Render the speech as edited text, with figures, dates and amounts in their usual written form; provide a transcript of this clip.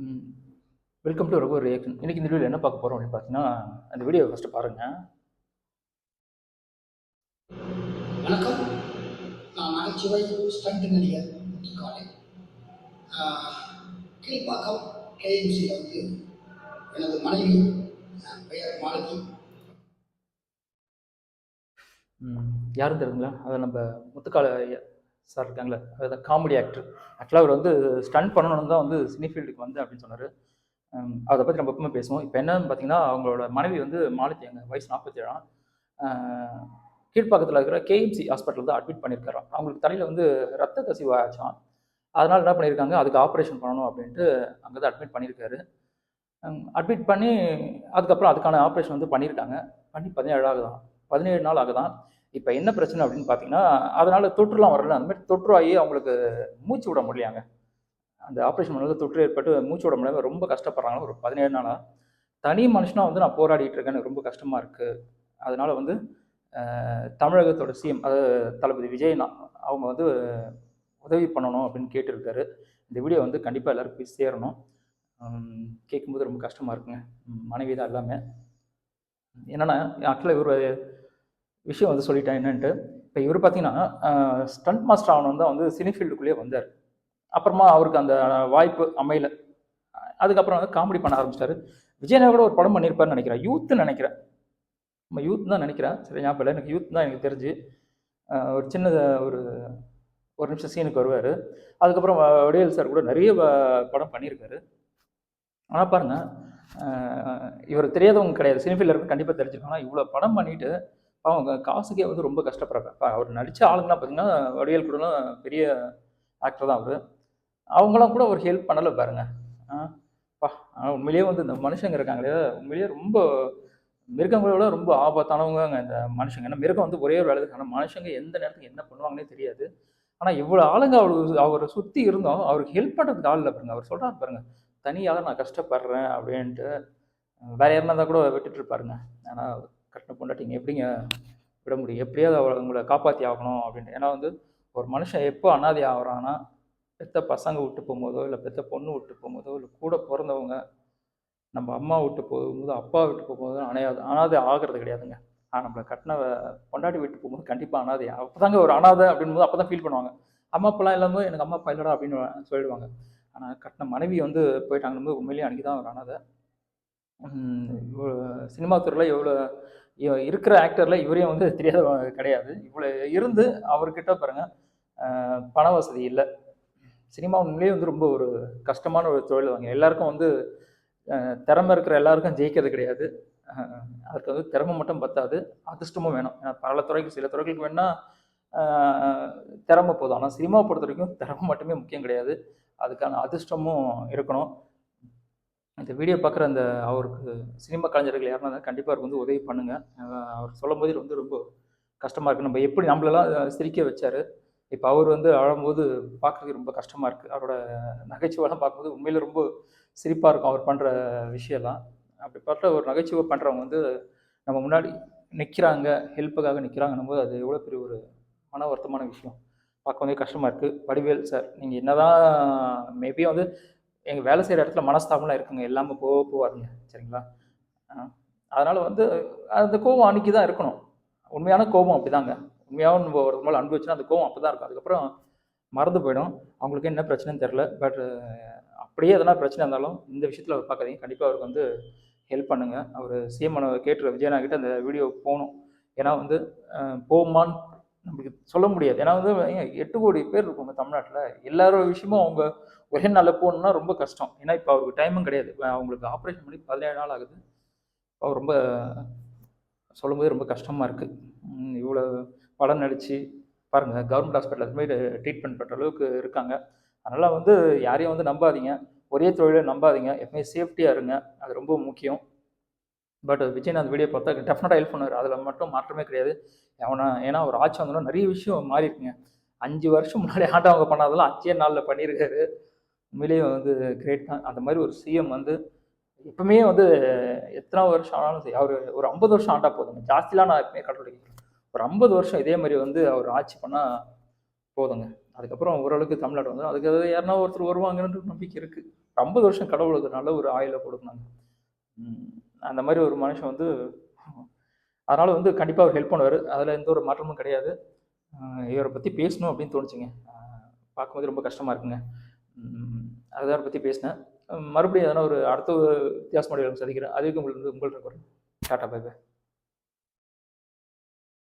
ம். Welcome to Raghu reaction. இன்னைக்கு இந்த வீடியோவில் என்ன பார்க்க போகிறோம் அப்படின்னு பார்த்தீங்கன்னா, அந்த வீடியோ ஃபஸ்ட்டு பாருங்கள். வணக்கம். நான் நகைச்சுவை ஸ்டண்ட் நடிகர் முத்துக்காளி. கீழ்ப்பாக்கம் கேஎம்சியில் வந்து எனது மனைவி பெயர் மாலதி. யாரும் தெரியுங்களா? அதை நம்ம முத்துக்கால சார் இருக்காங்களே, அதான் காமெடி ஆக்டர். ஆக்சுவலாக அவர் வந்து ஸ்டண்ட் பண்ணணும்னு தான் வந்து சினி ஃபீல்டுக்கு வந்து அப்படின்னு சொன்னார். அதை பற்றி நம்ம எப்பவுமே பேசுவோம். இப்போ என்னன்னு பார்த்தீங்கன்னா, அவங்களோட மனைவி வந்து மாலதி, எங்கள் வயசு 47. கீழ்ப்பாக்கத்தில் இருக்கிற கேஎம்சி ஹாஸ்பிட்டல் தான் அட்மிட் பண்ணியிருக்காராம். அவங்களுக்கு தலையில் வந்து ரத்த கசிவு ஆச்சான். அதனால் என்ன பண்ணியிருக்காங்க, அதுக்கு ஆப்ரேஷன் பண்ணணும் அப்படின்ட்டு அங்கே தான் அட்மிட் பண்ணியிருக்காரு. அட்மிட் பண்ணி அதுக்கப்புறம் அதுக்கான ஆப்ரேஷன் வந்து பண்ணியிருக்காங்க. பண்ணி 17 நாள் ஆகுதான். இப்போ என்ன பிரச்சனை அப்படின்னு பார்த்தீங்கன்னா, அதனால் தொற்றுலாம் வரல. அந்த மாதிரி தொற்று ஆகி அவங்களுக்கு மூச்சு விட முடியலையாங்க. அந்த ஆப்ரேஷன் பண்ணது தொற்று ஏற்பட்டு மூச்சு விட முடியாமல் ரொம்ப கஷ்டப்படுறாங்க. ஒரு 17 நாளாக தனி மனுஷனாக வந்து நான் போராடிட்டு இருக்கேன், எனக்கு ரொம்ப கஷ்டமாக இருக்குது. அதனால வந்து தமிழகத்தோட சிஎம், அதாவது தளபதி விஜய்னா அவங்க வந்து உதவி பண்ணணும் அப்படின்னு கேட்டிருக்காரு. இந்த வீடியோ வந்து கண்டிப்பாக எல்லாருக்கும் போய் சேரணும். கேட்கும்போது ரொம்ப கஷ்டமாக இருக்குங்க. மனைவி தான் எல்லாமே. என்னென்னா, ஆக்சுவலாக இவர் விஷயம் வந்து சொல்லிட்டேன் என்னன்ட்டு. இப்போ இவர் பார்த்தீங்கன்னா, ஸ்டண்ட் மாஸ்டர் ஆகணும் தான் வந்து சினி ஃபீல்டுக்குள்ளேயே வந்தார். அப்புறமா அவருக்கு அந்த வாய்ப்பு அமையல. அதுக்கப்புறம் வந்து காமெடி பண்ண ஆரம்பிச்சிட்டாரு. விஜயனா கூட ஒரு படம் பண்ணியிருப்பாருன்னு நினைக்கிறேன், யூத்துன்னு நினைக்கிறேன். நம்ம யூத் தான் நினைக்கிறேன், சரி ஞாபகம் இல்லை. எனக்கு யூத் தான் எனக்கு தெரிஞ்சு. ஒரு சின்ன ஒரு நிமிஷம் சீனுக்கு வருவார். அதுக்கப்புறம் வடிவேல் சார் கூட நிறைய படம் பண்ணியிருக்காரு. ஆனால் பாருங்கள், இவர் தெரியாதவங்க கிடையாது, சினிஃபீல்டில் இருக்க கண்டிப்பாக தெரிஞ்சிருக்காங்க. இவ்வளோ படம் பண்ணிவிட்டு அவங்க காசுக்கே வந்து ரொம்ப கஷ்டப்படுறாங்க. அவர் நடித்த ஆளுங்கலாம் பார்த்தீங்கன்னா, வடிவேல் கூடலாம் பெரிய ஆக்டர் தான் அவர். அவங்களாம் கூட ஒரு ஹெல்ப் பண்ணலை பாருங்கள். உண்மையிலேயே வந்து இந்த மனுஷங்க இருக்காங்களே, உண்மையிலேயே ரொம்ப மிருகங்களோட ரொம்ப ஆபத்தானவங்க இந்த மனுஷங்க. ஏன்னா மிருகம் வந்து ஒரே ஒரு வேலை, ஆனால் மனுஷங்க எந்த நேரத்துக்கு என்ன பண்ணுவாங்கன்னே தெரியாது. ஆனால் இவ்வளோ ஆளுங்க அவரை சுற்றி இருந்தோம், அவருக்கு ஹெல்ப் பண்ணுறதுக்கு ஆள் இல்லை பாருங்க. அவர் சொல்கிறாரு பாருங்க, தனியாக நான் கஷ்டப்படுறேன் அப்படின்ட்டு. வேற யாருனா இருந்தால் கூட விட்டுட்டு இருப்பாருங்க. ஆனால் கட்டின பொண்டாட்டிங்க எப்படிங்க விட முடியும்? எப்படியாவது உங்களை காப்பாற்றி ஆகணும் அப்படின்ட்டு. ஏன்னா வந்து ஒரு மனுஷன் எப்போ அனாதை ஆகிறான்னா, பெற்ற பசங்க விட்டு போகும்போதோ, இல்லை பெற்ற பொண்ணு விட்டு போகும்போதோ, இல்லை கூட பிறந்தவங்க, நம்ம அம்மா விட்டு போகும்போது, அப்பா விட்டு போகும்போது அனாதை ஆகிறது கிடையாதுங்க. நம்மளை கட்டின பொண்டாட்டி விட்டு போகும்போது கண்டிப்பாக அனாதை. அப்போ தாங்க ஒரு அனாதை அப்படின்போது அப்போ தான் ஃபீல் பண்ணுவாங்க. அம்மா அப்பாலாம் இல்லாமல் எனக்கு அம்மா அப்பா இல்லைடா அப்படின்னு சொல்லிடுவாங்க. ஆனால் கட்டின மனைவி வந்து போயிட்டாங்கன்னு உண்மையிலேயே அன்றைக்கி தான் ஒரு அனாதை. சினிமா துறையில் எவ்வளோ இருக்கிற ஆக்டரில் இவரையும் வந்து தெரியாத கிடையாது. இவ்வளோ இருந்து அவர்கிட்ட பாருங்கள், பண வசதி இல்லை. சினிமா உண்மையிலேயே வந்து ரொம்ப ஒரு கஷ்டமான ஒரு தொழில் தாங்க. எல்லாருக்கும் வந்து திறமை இருக்கிற எல்லாருக்கும் ஜெயிக்கிறது கிடையாது. அதுக்கு வந்து திறமை மட்டும் பத்தாது, அதிர்ஷ்டமும் வேணும். ஏன்னா பல துறைக்கு, சில துறைகளுக்கு வேணால் திறமை போதும். ஆனால் சினிமாவை பொறுத்த வரைக்கும் திறமை மட்டுமே முக்கியம் கிடையாது, அதுக்கான அதிர்ஷ்டமும் இருக்கணும். இந்த வீடியோ பார்க்குற அந்த அவருக்கு சினிமா கலைஞர்கள் யாருன்னா இருந்தால் கண்டிப்பாக அவருக்கு வந்து உதவி பண்ணுங்கள். அவர் சொல்லும் போது வந்து ரொம்ப கஷ்டமாக இருக்குது. நம்ம எப்படி நம்மளெல்லாம் சிரிக்க வச்சார், இப்போ அவர் வந்து அழும்போது பார்க்குறதுக்கு ரொம்ப கஷ்டமாக இருக்குது. அவரோட நகைச்சுவைலாம் பார்க்கும்போது உண்மையில் ரொம்ப சிரிப்பாக இருக்கும் அவர் பண்ணுற விஷயம்லாம். அப்படிப்பட்ட ஒரு நகைச்சுவை பண்ணுறவங்க வந்து நம்ம முன்னாடி நிற்கிறாங்க, ஹெல்ப்புக்காக நிற்கிறாங்கன்னும் போது அது எவ்வளோ பெரிய ஒரு மன வருத்தமான விஷயம். பார்க்க வந்து கஷ்டமாக இருக்குது. வடிவேல் சார், நீங்கள் என்ன தான் மேபி வந்து எங்கள் வேலை செய்கிற இடத்துல மனஸ்தாபம்லாம் இருக்குங்க, எல்லாமே போகாதுங்க, சரிங்களா? அதனால் வந்து அந்த கோபம் அன்றைக்கி தான் இருக்கணும். உண்மையான கோபம் அப்படி தாங்க. உண்மையாக நம்ம ஒரு மேலே அன்பு வச்சுன்னா அந்த கோபம் அப்போ தான் இருக்கும். அதுக்கப்புறம் மறந்து போயிடும். அவங்களுக்கு என்ன பிரச்சனைன்னு தெரில. பட் அப்படியே எதனா பிரச்சனை இருந்தாலும் இந்த விஷயத்தில் அவர் பார்க்காதீங்க. கண்டிப்பாக அவருக்கு வந்து ஹெல்ப் பண்ணுங்கள். அவர் சிஎம் கேட்டுற விஜயனா கிட்ட அந்த வீடியோ போகணும். ஏன்னா வந்து போகுமான்னு நம்மளுக்கு சொல்ல முடியாது. ஏன்னா வந்து 8 கோடி பேர் இருக்காங்க தமிழ்நாட்டில். எல்லாரோட விஷயமும் அவங்க ஒரே நாளில் போகணுன்னா ரொம்ப கஷ்டம். ஏன்னா இப்போ அவருக்கு டைமும் கிடையாது. அவங்களுக்கு ஆப்ரேஷன் பண்ணி 17 நாள் ஆகுது. அவர் ரொம்ப சொல்லும்போது ரொம்ப கஷ்டமாக இருக்குது. இவ்வளோ படம் நடித்து பாருங்கள், கவர்மெண்ட் ஹாஸ்பிட்டல் அதுமாரி ட்ரீட்மெண்ட் பண்ணுற அளவுக்கு இருக்காங்க. அதனால் வந்து யாரையும் வந்து நம்பாதீங்க, ஒரே தொழிலை நம்பாதீங்க, எப்பவுமே சேஃப்டியாக இருங்க, அது ரொம்ப முக்கியம். பட் விஜயநாத் வீடியோ பார்த்தா டெஃபினட்டாக ஹெல்ப் பண்ணுவார், அதில் மட்டும் மாற்றமே கிடையாது. ஏன்னா ஒரு ஆட்சி வந்தோன்னா நிறைய விஷயம் மாறி இருக்குங்க. 5 வருஷம் முன்னாடி ஆண்டவங்க பண்ணாதெல்லாம் 5 நாளில் பண்ணியிருக்காரு. உண்மையிலேயே வந்து கிரேட் தான். அந்த மாதிரி ஒரு சிஎம் வந்து எப்பவுமே வந்து எத்தனை வருஷம் ஆனாலும் சரி, அவர் ஒரு 50 வருஷம் ஆண்டா போதுங்க. ஜாஸ்திலாம் நான் எப்பவுமே கண்டுபிடிக்கிறேன். ஒரு 50 வருஷம் இதே மாதிரி வந்து அவர் ஆட்சி பண்ணால் போதுங்க. அதுக்கப்புறம் ஓரளவுக்கு தமிழ்நாடு வந்துடும். அதுக்கு யாருன்னா ஒருத்தர் வருவாங்கன்ற நம்பிக்கை இருக்குது. 50 வருஷம் கடவுளுக்கு நல்ல ஒரு ஆயுளை கொடுக்கணும். அந்த மாதிரி ஒரு மனுஷன் வந்து அதனால் வந்து கண்டிப்பாக அவர் ஹெல்ப் பண்ணுவார். அதில் எந்த ஒரு மாற்றமும் கிடையாது. இவரை பற்றி பேசணும் அப்படின்னு தோணுச்சுங்க. பார்க்கும்போது ரொம்ப கஷ்டமாக இருக்குங்க. அதுதான் அவரை பற்றி பேசினேன். மறுபடியும் எதனா ஒரு அடுத்த ஒரு வித்தியாசமான சந்திக்கிறேன். அதுக்கு உங்களுக்கு டாட்டா பை பை.